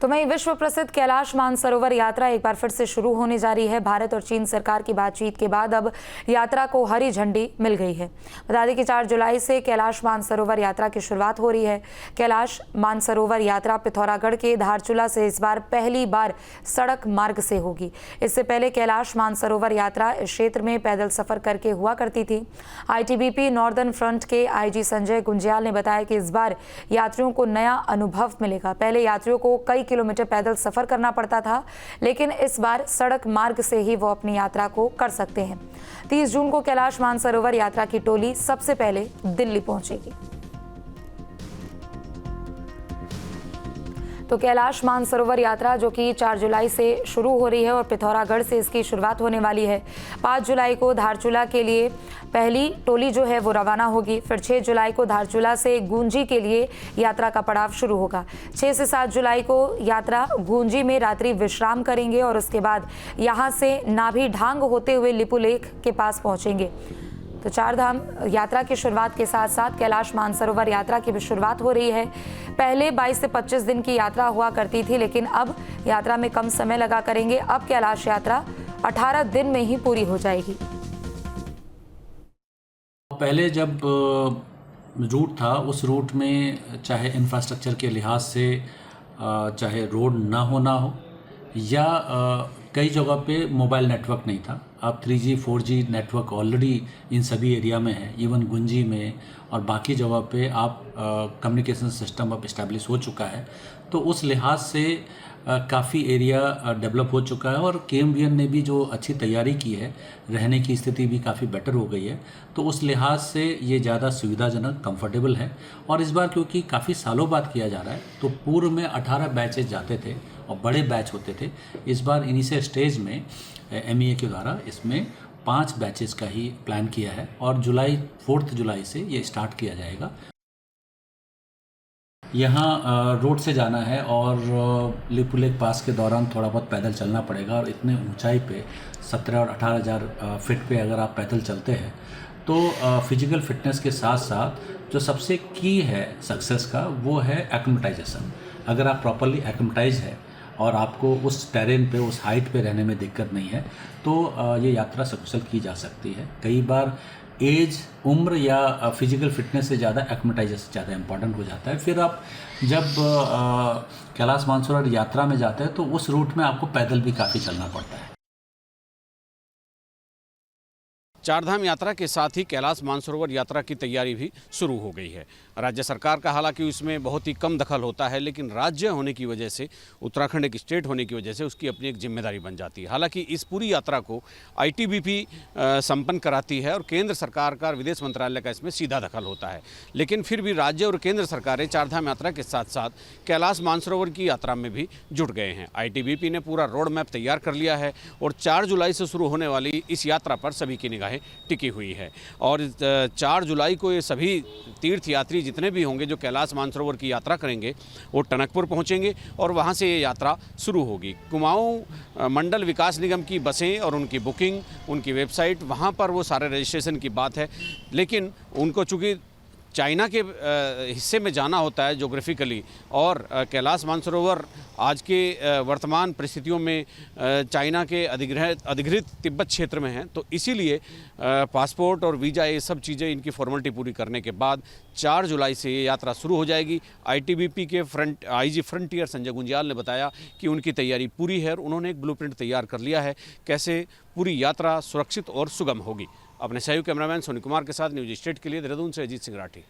तो वहीं विश्व प्रसिद्ध कैलाश मानसरोवर यात्रा एक बार फिर से शुरू होने जा रही है। भारत और चीन सरकार की बातचीत के बाद अब यात्रा को हरी झंडी मिल गई है। बता दें कि 4 जुलाई से कैलाश मानसरोवर यात्रा की शुरुआत हो रही है। कैलाश मानसरोवर यात्रा पिथौरागढ़ के धारचूला से इस बार पहली बार सड़क मार्ग से होगी। इससे पहले कैलाश मानसरोवर यात्रा इस क्षेत्र में पैदल सफर करके हुआ करती थी। आईटीबीपी नॉर्दर्न फ्रंट के आईजी संजय गुंजियाल ने बताया कि इस बार यात्रियों को नया अनुभव मिलेगा। पहले यात्रियों को कई किलोमीटर पैदल सफर करना पड़ता था, लेकिन इस बार सड़क मार्ग से ही वो अपनी यात्रा को कर सकते हैं। 30 जून को कैलाश मानसरोवर यात्रा की टोली सबसे पहले दिल्ली पहुंचेगी। तो कैलाश मानसरोवर यात्रा जो कि 4 जुलाई से शुरू हो रही है और पिथौरागढ़ से इसकी शुरुआत होने वाली है। 5 जुलाई को धारचूला के लिए पहली टोली जो है वो रवाना होगी। फिर 6 जुलाई को धारचूला से गूंजी के लिए यात्रा का पड़ाव शुरू होगा। 6 से 7 जुलाई को यात्रा गूंजी में रात्रि विश्राम करेंगे और उसके बाद यहाँ से नाभी ढांग होते हुए लिपुलेख के पास पहुँचेंगे। तो 4 धाम यात्रा की शुरुआत के साथ साथ कैलाश मानसरोवर यात्रा की भी शुरुआत हो रही है। पहले 22 से 25 दिन की यात्रा हुआ करती थी, लेकिन अब यात्रा में कम समय लगा करेंगे। अब कैलाश यात्रा 18 दिन में ही पूरी हो जाएगी। पहले जब रूट था, उस रूट में चाहे इंफ्रास्ट्रक्चर के लिहाज से चाहे रोड ना होना हो या कई जगह पे मोबाइल नेटवर्क नहीं था। अब 3G 4G network already in सभी एरिया में है। इवन गुंजी में और बाकी जगह पे आप कम्युनिकेशन सिस्टम अब इस्टेब्लिश हो चुका है। तो उस लिहाज से काफ़ी एरिया डेवलप हो चुका है और केएमवीएन ने भी जो अच्छी तैयारी की है, रहने की स्थिति भी काफ़ी बेटर हो गई है। तो उस लिहाज से ये ज़्यादा सुविधाजनक, कंफर्टेबल है। और इस बार क्योंकि काफ़ी सालों बाद किया जा रहा है, तो पूर्व में 18 बैचेज जाते थे और बड़े बैच होते थे। इस बार इनिशियल स्टेज में MEA के द्वारा इसमें 5 बैचेस का ही प्लान किया है और 4 जुलाई से ये स्टार्ट किया जाएगा। यहाँ रोड से जाना है और लिपुलेख पास के दौरान थोड़ा बहुत पैदल चलना पड़ेगा और इतने ऊंचाई पे 17 और 18,000 फीट पे अगर आप पैदल चलते हैं तो फिजिकल फिटनेस के साथ साथ जो सबसे की है सक्सेस का वो है एक्लिमेटाइजेशन। अगर आप प्रॉपरली एक्लिमेटाइज है और आपको उस टेरेन पे, उस हाइट पे रहने में दिक्कत नहीं है तो ये यात्रा सकुशल की जा सकती है। कई बार एज, उम्र या फिजिकल फिटनेस से ज़्यादा एक्लिमेटाइजेशन ज़्यादा इम्पॉर्टेंट हो जाता है। फिर आप जब कैलाश मानसरोवर यात्रा में जाते हैं तो उस रूट में आपको पैदल भी काफ़ी चलना पड़ता है। चारधाम यात्रा के साथ ही कैलाश मानसरोवर यात्रा की तैयारी भी शुरू हो गई है। राज्य सरकार का हालांकि उसमें बहुत ही कम दखल होता है, लेकिन राज्य होने की वजह से, उत्तराखंड एक स्टेट होने की वजह से उसकी अपनी एक जिम्मेदारी बन जाती है। हालांकि इस पूरी यात्रा को आईटीबीपी संपन्न कराती है और केंद्र सरकार का, विदेश मंत्रालय का इसमें सीधा दखल होता है। लेकिन फिर भी राज्य और केंद्र सरकारें चारधाम यात्रा के साथ साथ कैलाश मानसरोवर की यात्रा में भी जुट गए हैं। आईटीबीपी ने पूरा रोड मैप तैयार कर लिया है और 4 जुलाई से शुरू होने वाली इस यात्रा पर सभी की निगाहें टिकी हुई है। और 4 जुलाई को ये सभी तीर्थ यात्री जितने भी होंगे जो कैलाश मानसरोवर की यात्रा करेंगे वो टनकपुर पहुंचेंगे और वहां से ये यात्रा शुरू होगी। कुमाऊं मंडल विकास निगम की बसें और उनकी बुकिंग, उनकी वेबसाइट, वहां पर वो सारे रजिस्ट्रेशन की बात है। लेकिन उनको चूँकि चाइना के हिस्से में जाना होता है जोग्राफिकली, और कैलाश मानसरोवर आज के वर्तमान परिस्थितियों में चाइना के अधिकृत तिब्बत क्षेत्र में है, तो इसीलिए पासपोर्ट और वीज़ा, ये सब चीज़ें, इनकी फॉर्मेलिटी पूरी करने के बाद 4 जुलाई से ये यात्रा शुरू हो जाएगी। आईटीबीपी के आईजी फ्रंटियर संजय गुंजियाल ने बताया कि उनकी तैयारी पूरी है और उन्होंने एक ब्लूप्रिंट तैयार कर लिया है कैसे पूरी यात्रा सुरक्षित और सुगम होगी। अपने सहयोगी कैमरामैन सोनी कुमार के साथ न्यूज स्टेट के लिए देहरादून से अजीत सिंह राठी।